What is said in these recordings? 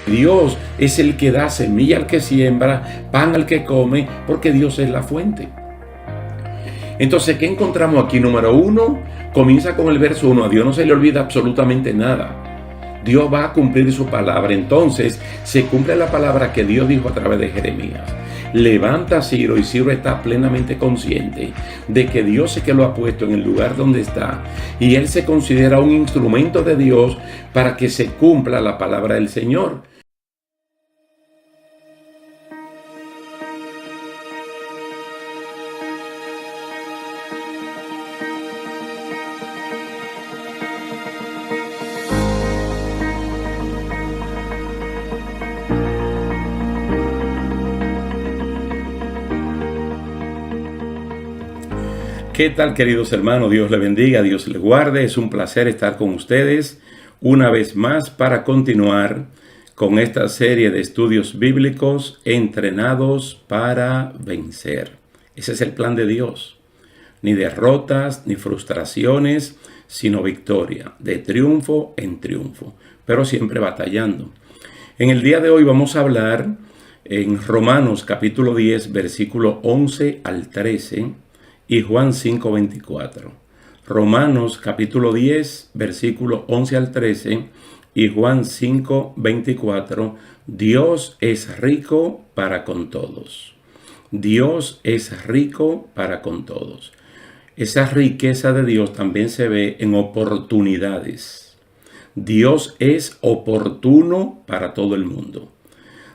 Dios es el que da semilla al que siembra, pan al que come, porque Dios es la fuente. Entonces, ¿qué encontramos aquí? Número 1, comienza con el verso 1. A Dios no se le olvida absolutamente nada. Dios va a cumplir su palabra. Entonces, se cumple la palabra que Dios dijo a través de Jeremías. Levanta a Ciro, y Ciro está plenamente consciente de que Dios es que lo ha puesto en el lugar donde está. Y él se considera un instrumento de Dios para que se cumpla la palabra del Señor. ¿Qué tal, queridos hermanos? Dios les bendiga, Dios les guarde. Es un placer estar con ustedes una vez más para continuar con esta serie de estudios bíblicos entrenados para vencer. Ese es el plan de Dios. Ni derrotas, ni frustraciones, sino victoria, de triunfo en triunfo, pero siempre batallando. En el día de hoy vamos a hablar en Romanos capítulo 10, versículo 11 al 13, y Juan 5:24. Romanos capítulo 10, versículo 11 al 13 y Juan 5:24. Dios es rico para con todos. Dios es rico para con todos. Esa riqueza de Dios también se ve en oportunidades. Dios es oportuno para todo el mundo.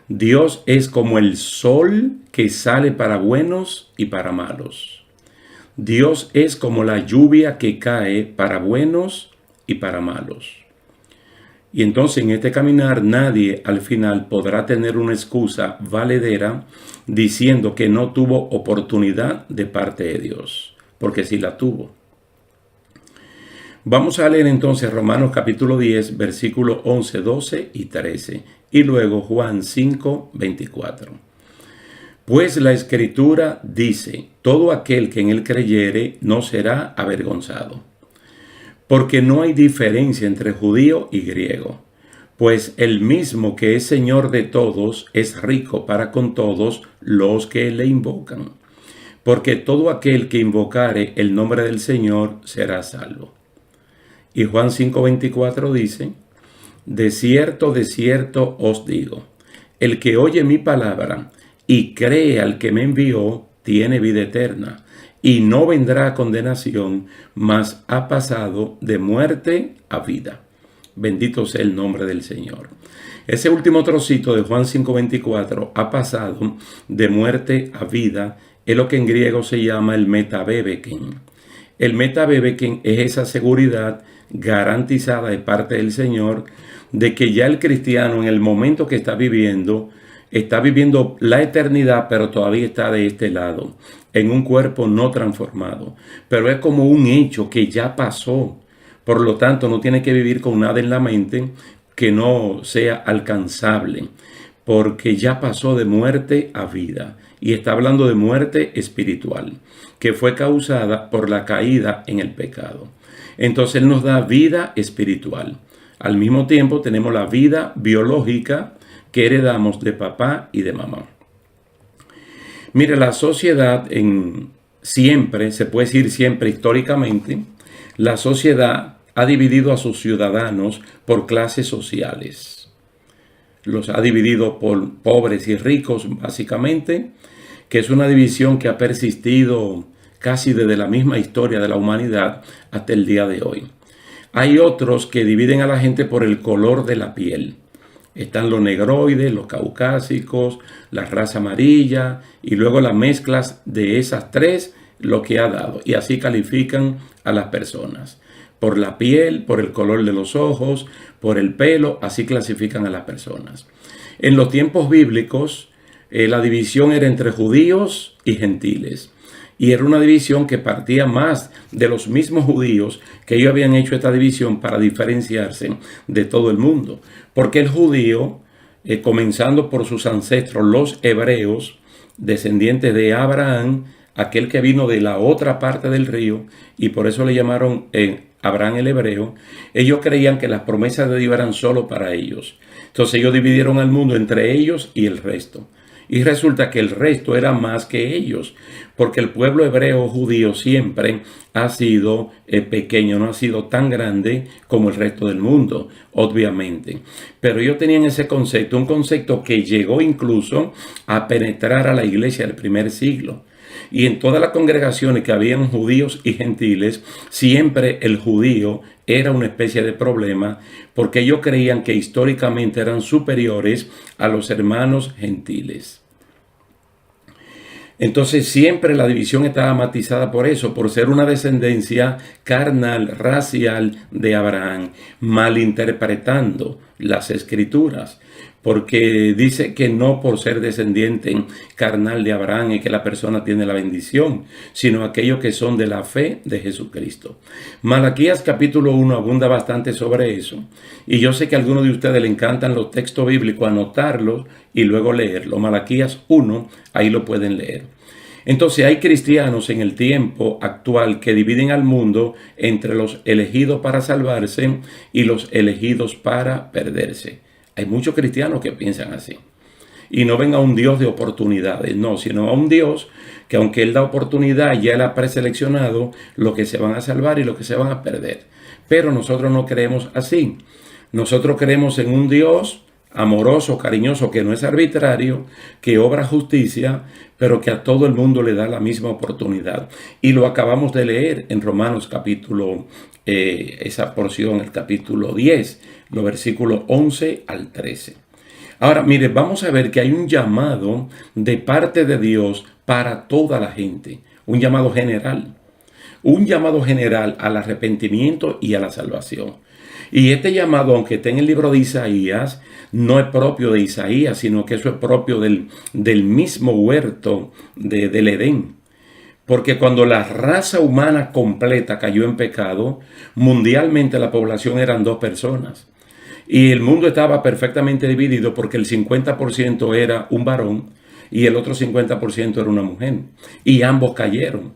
Dios es como el sol que sale para buenos y para malos. Dios es como la lluvia que cae para buenos y para malos. Y entonces en este caminar nadie al final podrá tener una excusa valedera diciendo que no tuvo oportunidad de parte de Dios, porque sí la tuvo. Vamos a leer entonces Romanos capítulo 10, versículos 11, 12 y 13, y luego Juan 5:24. Pues la Escritura dice: todo aquel que en él creyere no será avergonzado. Porque no hay diferencia entre judío y griego, pues el mismo que es Señor de todos es rico para con todos los que le invocan. Porque todo aquel que invocare el nombre del Señor será salvo. Y Juan 5:24 dice: de cierto os digo, el que oye mi palabra y cree al que me envió, tiene vida eterna, y no vendrá a condenación, mas ha pasado de muerte a vida. Bendito sea el nombre del Señor. Ese último trocito de Juan 5:24, ha pasado de muerte a vida, es lo que en griego se llama el metabebeken. El metabebeken es esa seguridad garantizada de parte del Señor de que ya el cristiano en el momento que está viviendo la eternidad, pero todavía está de este lado, en un cuerpo no transformado. Pero es como un hecho que ya pasó. Por lo tanto, no tiene que vivir con nada en la mente que no sea alcanzable, porque ya pasó de muerte a vida. Y está hablando de muerte espiritual, que fue causada por la caída en el pecado. Entonces, Él nos da vida espiritual. Al mismo tiempo, tenemos la vida biológica que heredamos de papá y de mamá. Mire, la sociedad siempre, se puede decir siempre históricamente, la sociedad ha dividido a sus ciudadanos por clases sociales. Los ha dividido por pobres y ricos, básicamente, que es una división que ha persistido casi desde la misma historia de la humanidad hasta el día de hoy. Hay otros que dividen a la gente por el color de la piel. Están los negroides, los caucásicos, la raza amarilla y luego las mezclas de esas tres, lo que ha dado. Y así califican a las personas. Por la piel, por el color de los ojos, por el pelo, así clasifican a las personas. En los tiempos bíblicos, la división era entre judíos y gentiles. Y era una división que partía más de los mismos judíos, que ellos habían hecho esta división para diferenciarse de todo el mundo. Porque el judío, comenzando por sus ancestros, los hebreos, descendientes de Abraham, aquel que vino de la otra parte del río, y por eso le llamaron Abraham el hebreo. Ellos creían que las promesas de Dios eran solo para ellos. Entonces ellos dividieron al mundo entre ellos y el resto. Y resulta que el resto era más que ellos, porque el pueblo hebreo judío siempre ha sido pequeño, no ha sido tan grande como el resto del mundo, obviamente. Pero ellos tenían ese concepto, un concepto que llegó incluso a penetrar a la iglesia del primer siglo. Y en todas las congregaciones que habían judíos y gentiles, siempre el judío era una especie de problema, porque ellos creían que históricamente eran superiores a los hermanos gentiles. Entonces siempre la división estaba matizada por eso, por ser una descendencia carnal, racial de Abraham, malinterpretando las escrituras. Porque dice que no por ser descendiente carnal de Abraham es que la persona tiene la bendición, sino aquellos que son de la fe de Jesucristo. Malaquías capítulo 1 abunda bastante sobre eso. Y yo sé que a algunos de ustedes le encantan los textos bíblicos, anotarlos y luego leerlos. Malaquías 1, ahí lo pueden leer. Entonces hay cristianos en el tiempo actual que dividen al mundo entre los elegidos para salvarse y los elegidos para perderse. Hay muchos cristianos que piensan así. Y no ven a un Dios de oportunidades, no, sino a un Dios que aunque Él da oportunidad, ya Él ha preseleccionado los que se van a salvar y los que se van a perder. Pero nosotros no creemos así. Nosotros creemos en un Dios amoroso, cariñoso, que no es arbitrario, que obra justicia, pero que a todo el mundo le da la misma oportunidad. Y lo acabamos de leer en Romanos capítulo, esa porción, el capítulo 10, los versículos 11 al 13. Ahora, mire, vamos a ver que hay un llamado de parte de Dios para toda la gente, un llamado general al arrepentimiento y a la salvación. Y este llamado, aunque está en el libro de Isaías, no es propio de Isaías, sino que eso es propio del mismo huerto del Edén. Porque cuando la raza humana completa cayó en pecado, mundialmente la población eran 2 personas. Y el mundo estaba perfectamente dividido porque el 50% era un varón y el otro 50% era una mujer. Y ambos cayeron.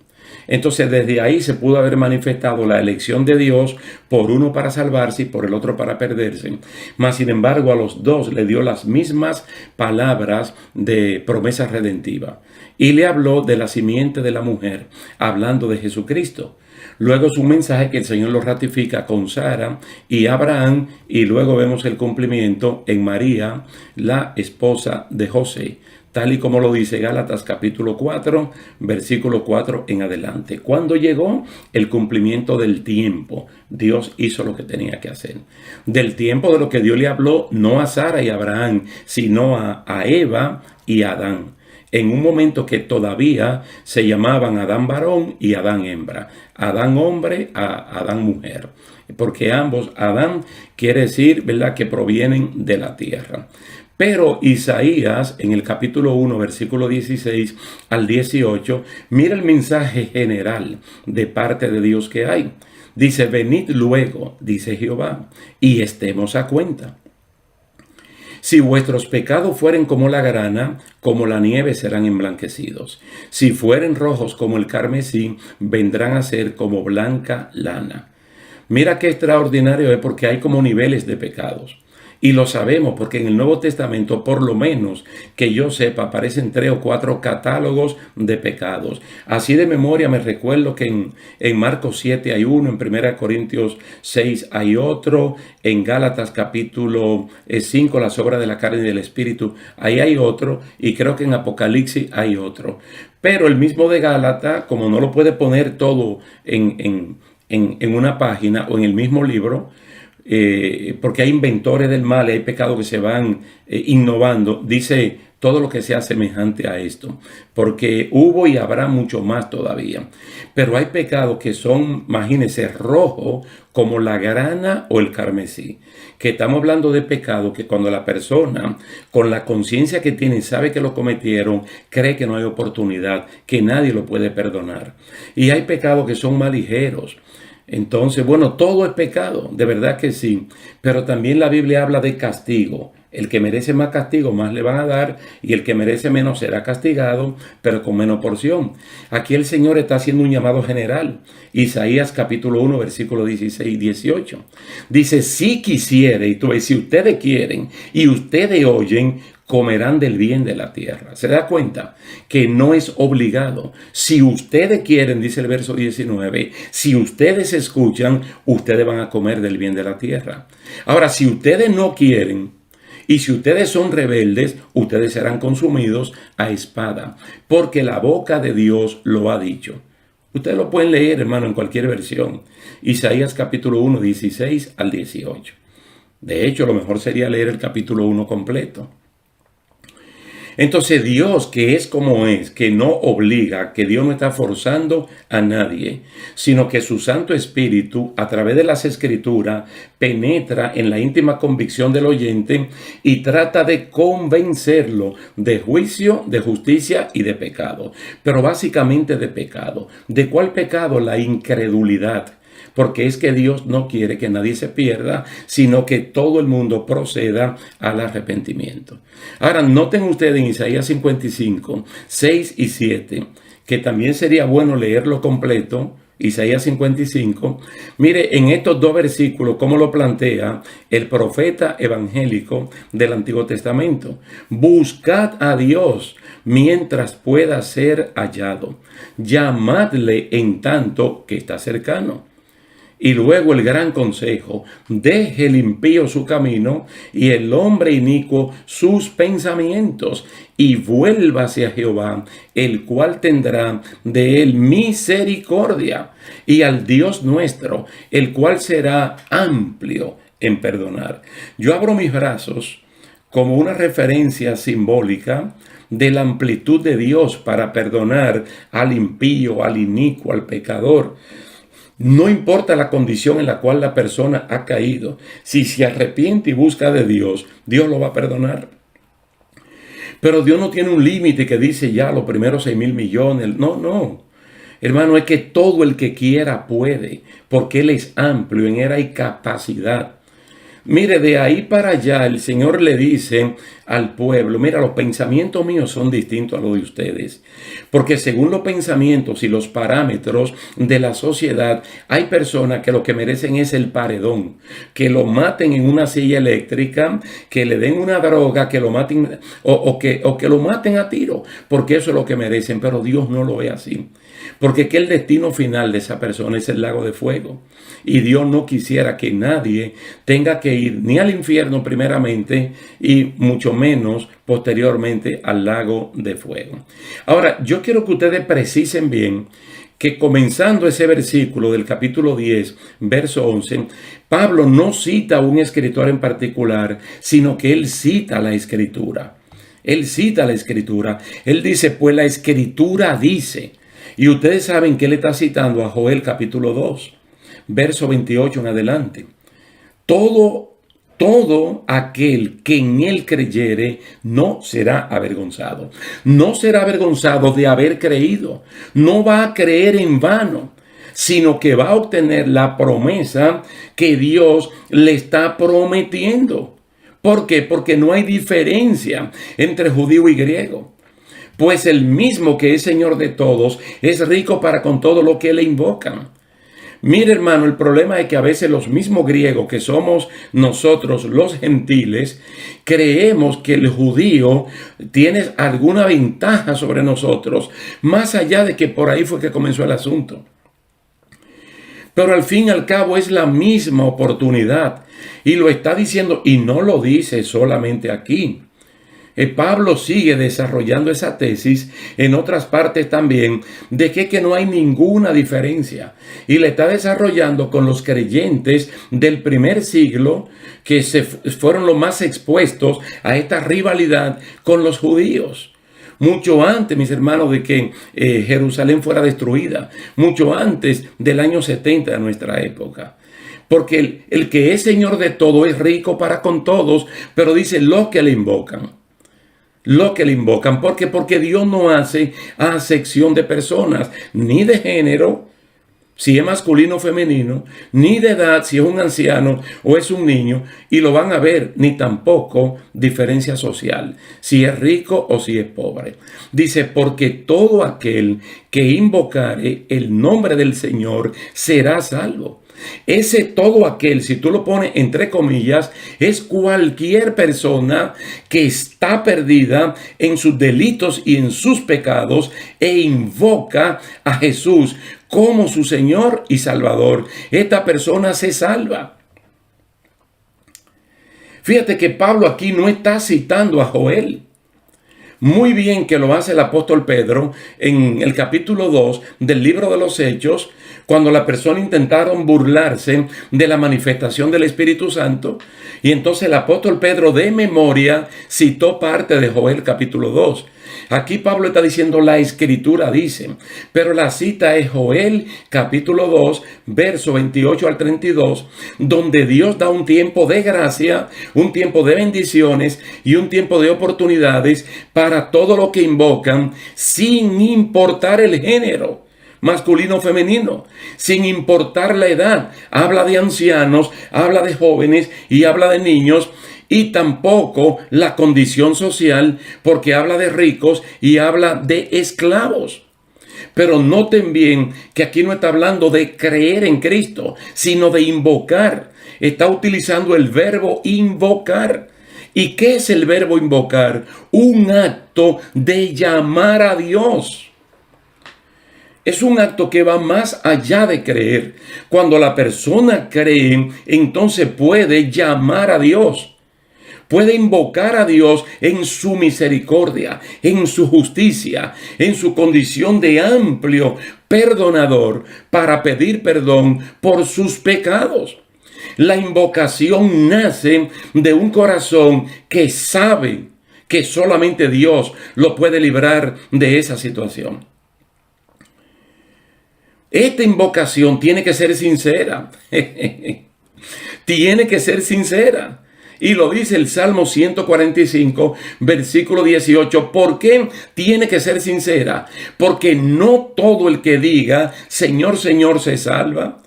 Entonces desde ahí se pudo haber manifestado la elección de Dios por uno para salvarse y por el otro para perderse. Mas sin embargo a los dos le dio las mismas palabras de promesa redentiva. Y le habló de la simiente de la mujer, hablando de Jesucristo. Luego es un mensaje que el Señor lo ratifica con Sara y Abraham, y luego vemos el cumplimiento en María, la esposa de José, tal y como lo dice Gálatas capítulo 4, versículo 4 en adelante. Cuando llegó el cumplimiento del tiempo, Dios hizo lo que tenía que hacer. Del tiempo de lo que Dios le habló, no a Sara y a Abraham, sino a Eva y a Adán. En un momento que todavía se llamaban Adán varón y Adán hembra. Adán hombre a Adán mujer. Porque ambos, Adán quiere decir, ¿verdad?, que provienen de la tierra. Pero Isaías, en el capítulo 1, versículo 16 al 18, mira el mensaje general de parte de Dios que hay. Dice, venid luego, dice Jehová, y estemos a cuenta. Si vuestros pecados fueren como la grana, como la nieve serán emblanquecidos. Si fueren rojos como el carmesí, vendrán a ser como blanca lana. Mira qué extraordinario es, porque hay como niveles de pecados. Y lo sabemos porque en el Nuevo Testamento, por lo menos que yo sepa, aparecen 3 o 4 catálogos de pecados. Así de memoria me recuerdo que en Marcos 7 hay uno, en 1 Corintios 6 hay otro, en Gálatas capítulo 5, las obras de la carne y del espíritu, ahí hay otro, y creo que en Apocalipsis hay otro. Pero el mismo de Gálatas, como no lo puede poner todo en una página o en el mismo libro, porque hay inventores del mal y hay pecados que se van innovando, dice todo lo que sea semejante a esto, porque hubo y habrá mucho más todavía. Pero hay pecados que son, imagínense, rojos como la grana o el carmesí, que estamos hablando de pecados que cuando la persona con la conciencia que tiene sabe que lo cometieron, cree que no hay oportunidad, que nadie lo puede perdonar. Y hay pecados que son más ligeros. Entonces, bueno, todo es pecado, de verdad que sí, pero también la Biblia habla de castigo. El que merece más castigo, más le van a dar, y el que merece menos será castigado, pero con menos porción. Aquí el Señor está haciendo un llamado general. Isaías capítulo 1, versículo 16 y 18. Dice, si quisiere, y tú ves, si ustedes quieren y ustedes oyen, comerán del bien de la tierra. ¿Se da cuenta? Que no es obligado. Si ustedes quieren, dice el verso 19, si ustedes escuchan, ustedes van a comer del bien de la tierra. Ahora, si ustedes no quieren, y si ustedes son rebeldes, ustedes serán consumidos a espada, porque la boca de Dios lo ha dicho. Ustedes lo pueden leer, hermano, en cualquier versión. Isaías capítulo 1, 16 al 18. De hecho, lo mejor sería leer el capítulo 1 completo. Entonces Dios, que es como es, que no obliga, que Dios no está forzando a nadie, sino que su Santo Espíritu, a través de las Escrituras, penetra en la íntima convicción del oyente y trata de convencerlo de juicio, de justicia y de pecado. Pero básicamente de pecado. ¿De cuál pecado? La incredulidad. Porque es que Dios no quiere que nadie se pierda, sino que todo el mundo proceda al arrepentimiento. Ahora, noten ustedes en Isaías 55, 6 y 7, que también sería bueno leerlo completo, Isaías 55. Mire, en estos dos versículos, cómo lo plantea el profeta evangélico del Antiguo Testamento. Buscad a Dios mientras pueda ser hallado. Llamadle en tanto que está cercano. Y luego el gran consejo, deje el impío su camino y el hombre inicuo sus pensamientos, y vuélvase a Jehová, el cual tendrá de él misericordia, y al Dios nuestro, el cual será amplio en perdonar. Yo abro mis brazos como una referencia simbólica de la amplitud de Dios para perdonar al impío, al inicuo, al pecador. No importa la condición en la cual la persona ha caído, si se arrepiente y busca de Dios, Dios lo va a perdonar. Pero Dios no tiene un límite que dice ya los primeros 6,000 millones. No. Hermano, es que todo el que quiera puede, porque Él es amplio, en Él hay capacidad. Mire, de ahí para allá el Señor le dice al pueblo, mira, los pensamientos míos son distintos a los de ustedes. Porque según los pensamientos y los parámetros de la sociedad, hay personas que lo que merecen es el paredón. Que lo maten en una silla eléctrica, que le den una droga, que lo maten o que lo maten a tiro. Porque eso es lo que merecen, pero Dios no lo ve así. Porque que el destino final de esa persona es el lago de fuego. Y Dios no quisiera que nadie tenga que ir ni al infierno primeramente y mucho menos posteriormente al lago de fuego. Ahora, yo quiero que ustedes precisen bien que comenzando ese versículo del capítulo 10, verso 11, Pablo no cita a un escritor en particular, sino que él cita la Escritura. Él cita la Escritura. Él dice, pues la Escritura dice. Y ustedes saben que él está citando a Joel capítulo 2, verso 28 en adelante. Todo aquel que en él creyere no será avergonzado. No será avergonzado de haber creído. No va a creer en vano, sino que va a obtener la promesa que Dios le está prometiendo. ¿Por qué? Porque no hay diferencia entre judío y griego. Pues el mismo que es Señor de todos es rico para con todo lo que le invocan. Mire, hermano, el problema es que a veces los mismos griegos que somos nosotros los gentiles, creemos que el judío tiene alguna ventaja sobre nosotros, más allá de que por ahí fue que comenzó el asunto. Pero al fin y al cabo es la misma oportunidad y lo está diciendo, y no lo dice solamente aquí. Pablo sigue desarrollando esa tesis en otras partes también de que no hay ninguna diferencia y la está desarrollando con los creyentes del primer siglo que fueron los más expuestos a esta rivalidad con los judíos. Mucho antes, mis hermanos, de que Jerusalén fuera destruida, mucho antes del año 70 de nuestra época. Porque el que es Señor de todo es rico para con todos, pero dice los que le invocan. Lo que le invocan. ¿Por qué? Porque Dios no hace acepción de personas, ni de género, si es masculino o femenino, ni de edad, si es un anciano o es un niño, y lo van a ver, ni tampoco diferencia social, si es rico o si es pobre. Dice, porque todo aquel que invocare el nombre del Señor será salvo. Ese todo aquel, si tú lo pones entre comillas, es cualquier persona que está perdida en sus delitos y en sus pecados e invoca a Jesús como su Señor y Salvador. Esta persona se salva. Fíjate que Pablo aquí no está citando a Joel. Muy bien que lo hace el apóstol Pedro en el capítulo 2 del libro de los Hechos, cuando las personas intentaron burlarse de la manifestación del Espíritu Santo. Y entonces el apóstol Pedro de memoria citó parte de Joel capítulo 2. Aquí Pablo está diciendo la Escritura dice, pero la cita es Joel capítulo 2, verso 28 al 32, donde Dios da un tiempo de gracia, un tiempo de bendiciones y un tiempo de oportunidades para todo lo que invocan, sin importar el género, masculino o femenino, sin importar la edad. Habla de ancianos, habla de jóvenes y habla de niños, y tampoco la condición social, porque habla de ricos y habla de esclavos. Pero noten bien que aquí no está hablando de creer en Cristo, sino de invocar. Está utilizando el verbo invocar. ¿Y qué es el verbo invocar? Un acto de llamar a Dios. Es un acto que va más allá de creer. Cuando la persona cree, entonces puede llamar a Dios. Puede invocar a Dios en su misericordia, en su justicia, en su condición de amplio perdonador para pedir perdón por sus pecados. La invocación nace de un corazón que sabe que solamente Dios lo puede librar de esa situación. Esta invocación tiene que ser sincera. Tiene que ser sincera. Y lo dice el Salmo 145, versículo 18. ¿Por qué tiene que ser sincera? Porque no todo el que diga, Señor, Señor, se salva.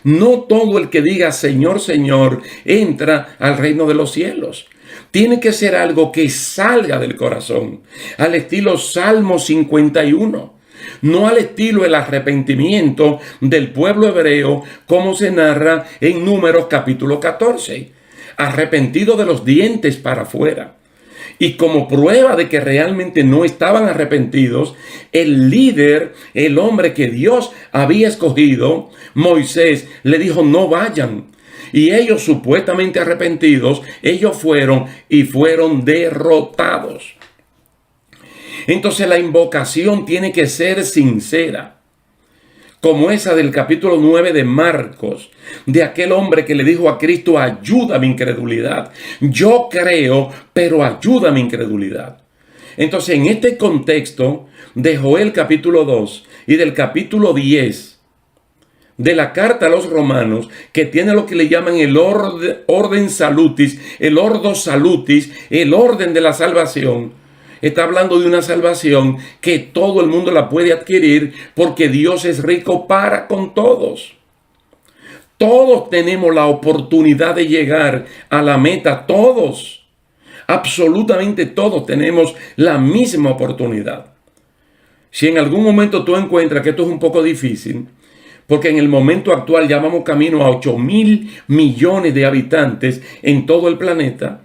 No todo el que diga, Señor, Señor, entra al reino de los cielos. Tiene que ser algo que salga del corazón, al estilo Salmo 51. No al estilo del arrepentimiento del pueblo hebreo, como se narra en Números capítulo 14. Arrepentido de los dientes para afuera. Y como prueba de que realmente no estaban arrepentidos, el líder, el hombre que Dios había escogido, Moisés, le dijo, no vayan. Y ellos supuestamente arrepentidos, ellos fueron y fueron derrotados. Entonces la invocación tiene que ser sincera, como esa del capítulo 9 de Marcos, de aquel hombre que le dijo a Cristo, ayuda mi incredulidad. Yo creo, pero ayuda mi incredulidad. Entonces, en este contexto de Joel capítulo 2 y del capítulo 10 de la carta a los romanos, que tiene lo que le llaman el orden salutis, el ordo salutis, el orden de la salvación, está hablando de una salvación que todo el mundo la puede adquirir porque Dios es rico para con todos. Todos tenemos la oportunidad de llegar a la meta, todos. Absolutamente todos tenemos la misma oportunidad. Si en algún momento tú encuentras que esto es un poco difícil, porque en el momento actual ya vamos camino a 8,000 millones de habitantes en todo el planeta,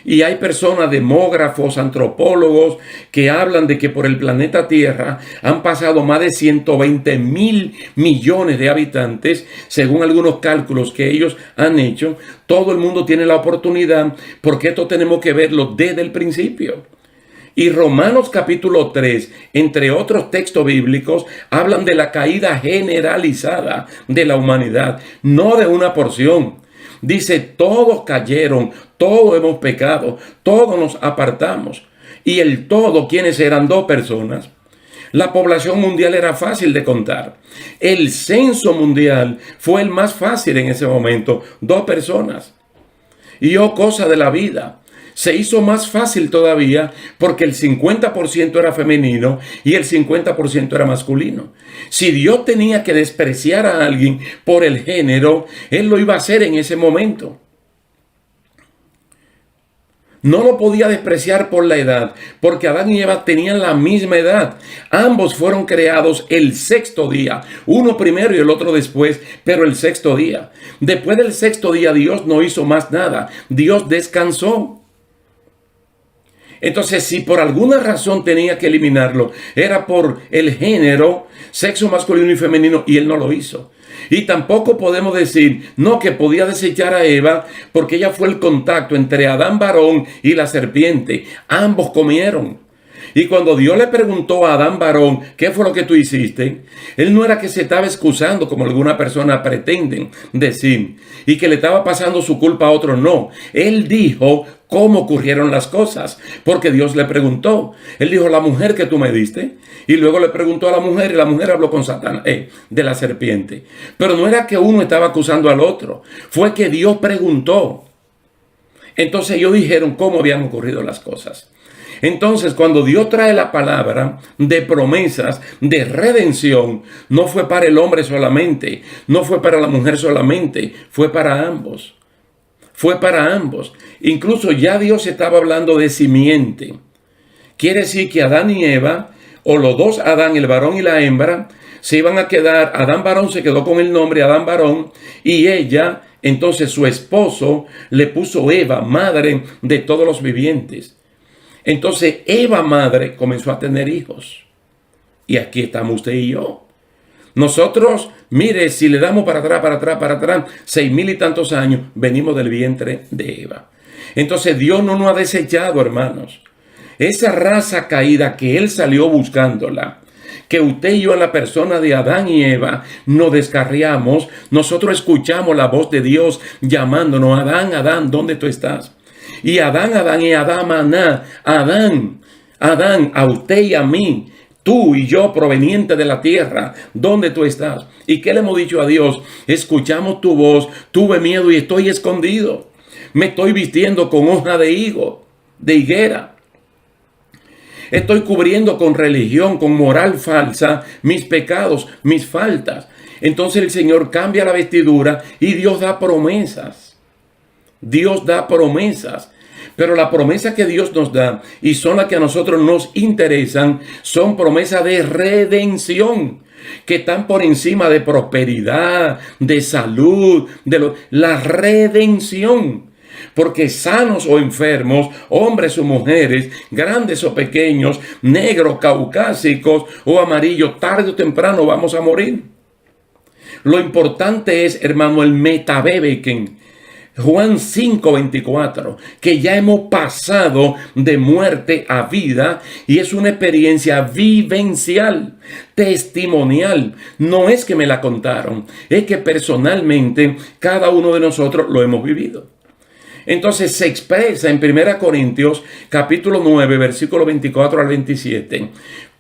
y hay personas, demógrafos, antropólogos, que hablan de que por el planeta Tierra han pasado más de 120,000 millones de habitantes, según algunos cálculos que ellos han hecho. Todo el mundo tiene la oportunidad, porque esto tenemos que verlo desde el principio. Y Romanos capítulo 3, entre otros textos bíblicos, hablan de la caída generalizada de la humanidad, no de una porción. Dice, todos cayeron, todos hemos pecado, todos nos apartamos. Y el todo, ¿quiénes eran? 2 personas. La población mundial era fácil de contar. El censo mundial fue el más fácil en ese momento, 2 personas. Y cosa de la vida. se hizo más fácil todavía porque el 50% era femenino y el 50% era masculino. Si Dios tenía que despreciar a alguien por el género, Él lo iba a hacer en ese momento. No lo podía despreciar por la edad, porque Adán y Eva tenían la misma edad. Ambos fueron creados el sexto día, uno primero y el otro después, pero el sexto día. Después del sexto día Dios no hizo más nada, Dios descansó. Entonces, si por alguna razón tenía que eliminarlo, era por el género, sexo masculino y femenino, y Él no lo hizo. Y tampoco podemos decir, no, que podía desechar a Eva, porque ella fue el contacto entre Adán varón y la serpiente. Ambos comieron. Y cuando Dios le preguntó a Adán varón, ¿qué fue lo que tú hiciste? Él no era que se estaba excusando, como alguna persona pretenden decir, y que le estaba pasando su culpa a otro. No, él dijo cómo ocurrieron las cosas, porque Dios le preguntó. Él dijo, la mujer que tú me diste. Y luego le preguntó a la mujer, y la mujer habló con Satanás, de la serpiente. Pero no era que uno estaba acusando al otro, fue que Dios preguntó. Entonces ellos dijeron cómo habían ocurrido las cosas. Entonces, cuando Dios trae la palabra de promesas, de redención, no fue para el hombre solamente, no fue para la mujer solamente, fue para ambos. Fue para ambos. Incluso ya Dios estaba hablando de simiente. Quiere decir que Adán y Eva, o los dos Adán, el varón y la hembra, se iban a quedar, Adán varón se quedó con el nombre Adán varón, y ella, entonces su esposo, le puso Eva, madre de todos los vivientes. Entonces Eva madre comenzó a tener hijos. Y aquí estamos usted y yo. Nosotros, mire, si le damos para atrás, 6,000 y tantos años, venimos del vientre de Eva. Entonces Dios no nos ha desechado, hermanos. Esa raza caída que Él salió buscándola, que usted y yo en la persona de Adán y Eva nos descarriamos, nosotros escuchamos la voz de Dios llamándonos, Adán, Adán, ¿dónde tú estás? Y Adán, Adán y Adán, Maná, Adán, Adán, a usted y a mí, tú y yo proveniente de la tierra, ¿dónde tú estás? ¿Y qué le hemos dicho a Dios? Escuchamos tu voz, tuve miedo y estoy escondido. Me estoy vistiendo con hoja de higo, de higuera. Estoy cubriendo con religión, con moral falsa, mis pecados, mis faltas. Entonces el Señor cambia la vestidura y Dios da promesas. Dios da promesas. Pero la promesa que Dios nos da, y son las que a nosotros nos interesan, son promesas de redención, que están por encima de prosperidad, de salud, la redención. Porque sanos o enfermos, hombres o mujeres, grandes o pequeños, negros, caucásicos o amarillos, tarde o temprano vamos a morir. Lo importante es, hermano, el metabebeken. Juan 5:24, que ya hemos pasado de muerte a vida y es una experiencia vivencial, testimonial. No es que me la contaron, es que personalmente cada uno de nosotros lo hemos vivido. Entonces se expresa en 1 Corintios capítulo 9, versículo 24 al 27,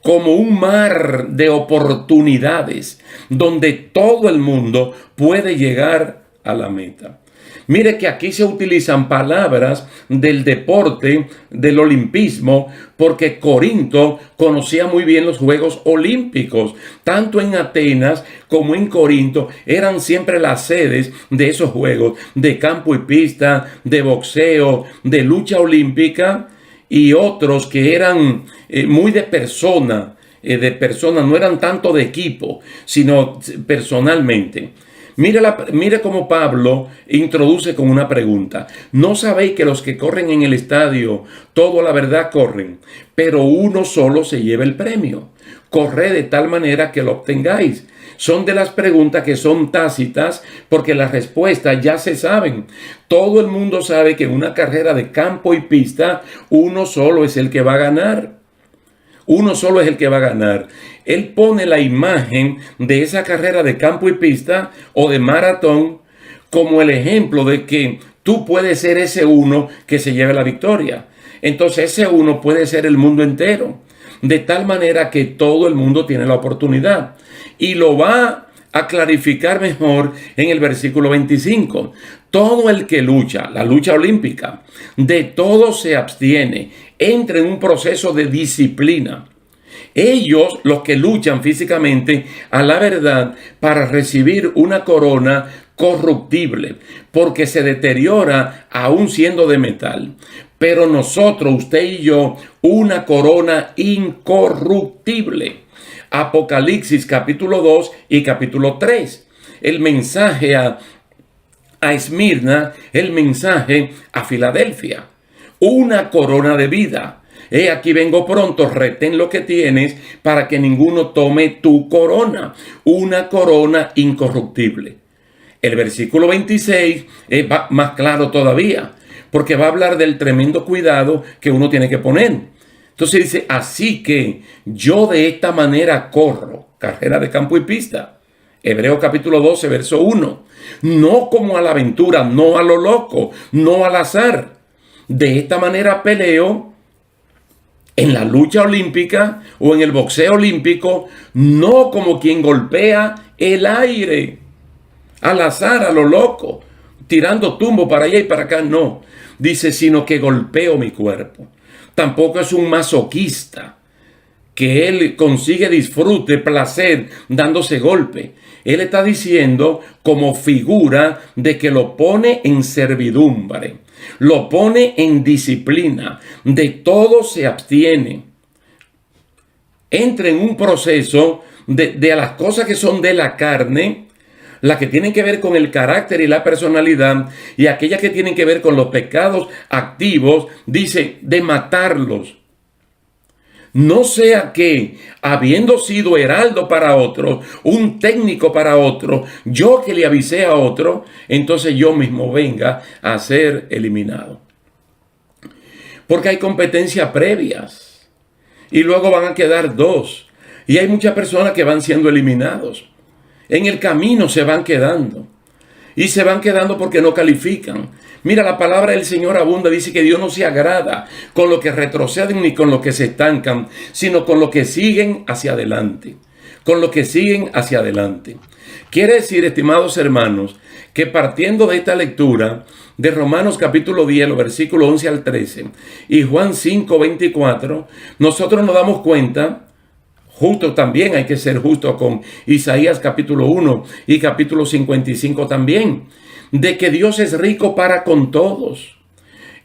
como un mar de oportunidades donde todo el mundo puede llegar a la meta. Mire que aquí se utilizan palabras del deporte, del olimpismo, porque Corinto conocía muy bien los Juegos Olímpicos. Tanto en Atenas como en Corinto eran siempre las sedes de esos juegos, de campo y pista, de boxeo, de lucha olímpica y otros que eran muy de persona, no eran tanto de equipo, sino personalmente. Mire cómo Pablo introduce con una pregunta. ¿No sabéis que los que corren en el estadio, todo a la verdad corren, pero uno solo se lleva el premio? Corred de tal manera que lo obtengáis. Son de las preguntas que son tácitas porque las respuestas ya se saben. Todo el mundo sabe que en una carrera de campo y pista, uno solo es el que va a ganar. Uno solo es el que va a ganar. Él pone la imagen de esa carrera de campo y pista o de maratón como el ejemplo de que tú puedes ser ese uno que se lleve la victoria. Entonces ese uno puede ser el mundo entero. De tal manera que todo el mundo tiene la oportunidad. Y lo va a clarificar mejor en el versículo 25. todo el que lucha, la lucha olímpica, de todo se abstiene, entra en un proceso de disciplina. Ellos, los que luchan físicamente a la verdad para recibir una corona corruptible, porque se deteriora aún siendo de metal. Pero nosotros, usted y yo, una corona incorruptible. Apocalipsis capítulo 2 y capítulo 3. El mensaje a Esmirna, el mensaje a Filadelfia. Una corona de vida. He aquí vengo pronto, retén lo que tienes para que ninguno tome tu corona. Una corona incorruptible. El versículo 26 es más claro todavía, porque va a hablar del tremendo cuidado que uno tiene que poner. Entonces dice, así que yo de esta manera corro, carrera de campo y pista. Hebreos capítulo 12, verso 1. No como a la aventura, no a lo loco, no al azar. De esta manera peleo en la lucha olímpica o en el boxeo olímpico, no como quien golpea el aire, al azar, a lo loco, tirando tumbo para allá y para acá, no. Dice, sino que golpeo mi cuerpo. Tampoco es un masoquista, que él consigue disfrute, placer, dándose golpe. Él está diciendo como figura de que lo pone en servidumbre, lo pone en disciplina, de todo se abstiene. Entra en un proceso de las cosas que son de la carne, las que tienen que ver con el carácter y la personalidad, y aquellas que tienen que ver con los pecados activos, dice, de matarlos. No sea que, habiendo sido heraldo para otro, un técnico para otro, yo que le avisé a otro, entonces yo mismo venga a ser eliminado. Porque hay competencias previas y luego van a quedar dos. Y hay muchas personas que van siendo eliminados. En el camino se van quedando. Y se van quedando porque no califican. Mira, la palabra del Señor abunda, dice que Dios no se agrada con lo que retroceden ni con lo que se estancan, sino con lo que siguen hacia adelante. Con lo que siguen hacia adelante. Quiere decir, estimados hermanos, que partiendo de esta lectura de Romanos capítulo 10, los versículos 11 al 13, y Juan 5, 24, nosotros nos damos cuenta. Justo también hay que ser justo con Isaías capítulo 1 y capítulo 55 también, de que Dios es rico para con todos.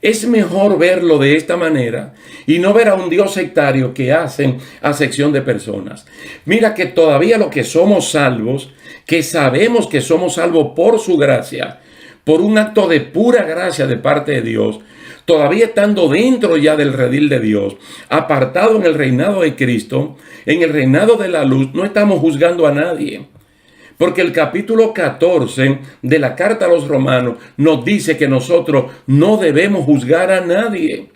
Es mejor verlo de esta manera y no ver a un Dios sectario que hacen acepción de personas. Mira que todavía los que somos salvos, que sabemos que somos salvos por su gracia, por un acto de pura gracia de parte de Dios, todavía estando dentro ya del redil de Dios, apartado en el reinado de Cristo, en el reinado de la luz, no estamos juzgando a nadie. Porque el capítulo 14 de la carta a los romanos nos dice que nosotros no debemos juzgar a nadie.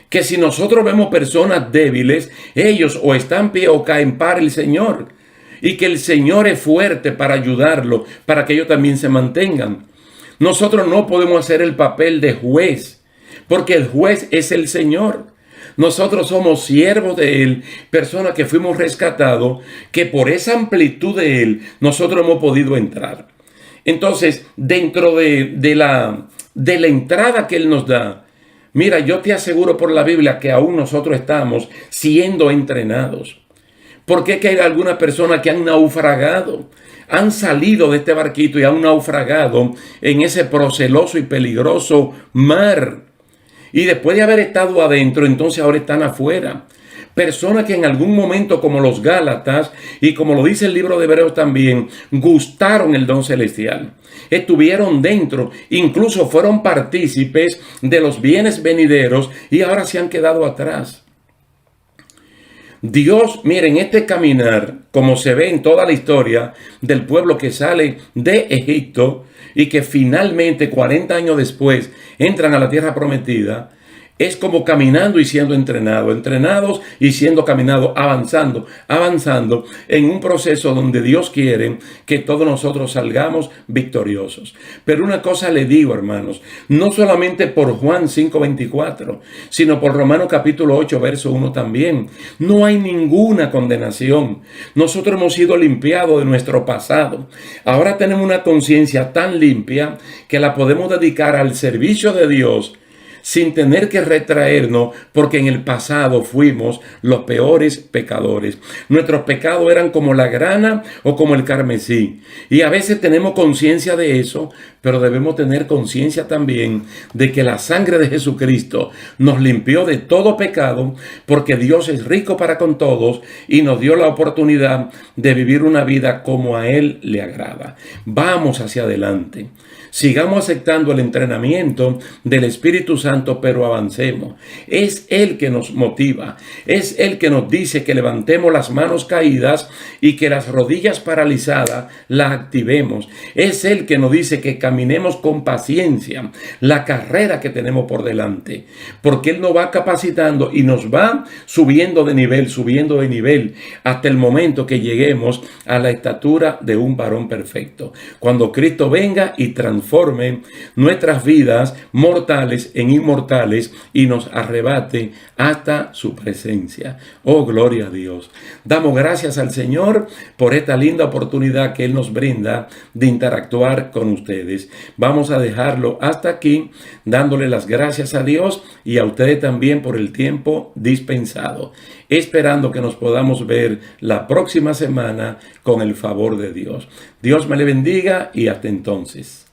Que si nosotros vemos personas débiles, ellos o están pie o caen para el Señor. Y que el Señor es fuerte para ayudarlo, para que ellos también se mantengan. Nosotros no podemos hacer el papel de juez, porque el juez es el Señor. Nosotros somos siervos de Él, personas que fuimos rescatados, que por esa amplitud de Él nosotros hemos podido entrar. Entonces, dentro de la entrada que Él nos da, mira, yo te aseguro por la Biblia que aún nosotros estamos siendo entrenados. Porque es que hay algunas personas que han naufragado, han salido de este barquito y han naufragado en ese proceloso y peligroso mar. Y después de haber estado adentro, entonces ahora están afuera. Personas que en algún momento, como los Gálatas, y como lo dice el libro de Hebreos también, gustaron el don celestial. Estuvieron dentro, incluso fueron partícipes de los bienes venideros y ahora se han quedado atrás. Dios, miren, este caminar, como se ve en toda la historia del pueblo que sale de Egipto y que finalmente 40 años después entran a la tierra prometida, Es como caminando y siendo entrenado, entrenados y siendo caminado, avanzando, avanzando en un proceso donde Dios quiere que todos nosotros salgamos victoriosos. Pero una cosa le digo, hermanos, no solamente por Juan 5:24, sino por Romanos capítulo 8, verso 1 también. No hay ninguna condenación. Nosotros hemos sido limpiados de nuestro pasado. Ahora tenemos una conciencia tan limpia que la podemos dedicar al servicio de Dios sin tener que retraernos, porque en el pasado fuimos los peores pecadores. Nuestros pecados eran como la grana o como el carmesí. Y a veces tenemos conciencia de eso, pero debemos tener conciencia también de que la sangre de Jesucristo nos limpió de todo pecado, porque Dios es rico para con todos y nos dio la oportunidad de vivir una vida como a Él le agrada. Vamos hacia adelante. Sigamos aceptando el entrenamiento del Espíritu Santo, pero avancemos. Es Él que nos motiva. Es Él que nos dice que levantemos las manos caídas y que las rodillas paralizadas las activemos. Es Él que nos dice que caminemos con paciencia la carrera que tenemos por delante. Porque Él nos va capacitando y nos va subiendo de nivel, hasta el momento que lleguemos a la estatura de un varón perfecto. Cuando Cristo venga y transforme nuestras vidas mortales en inmortales y nos arrebate hasta su presencia. Oh, gloria a Dios. Damos gracias al Señor por esta linda oportunidad que Él nos brinda de interactuar con ustedes. Vamos a dejarlo hasta aquí, dándole las gracias a Dios y a ustedes también por el tiempo dispensado, esperando que nos podamos ver la próxima semana con el favor de Dios. Dios me le bendiga y hasta entonces.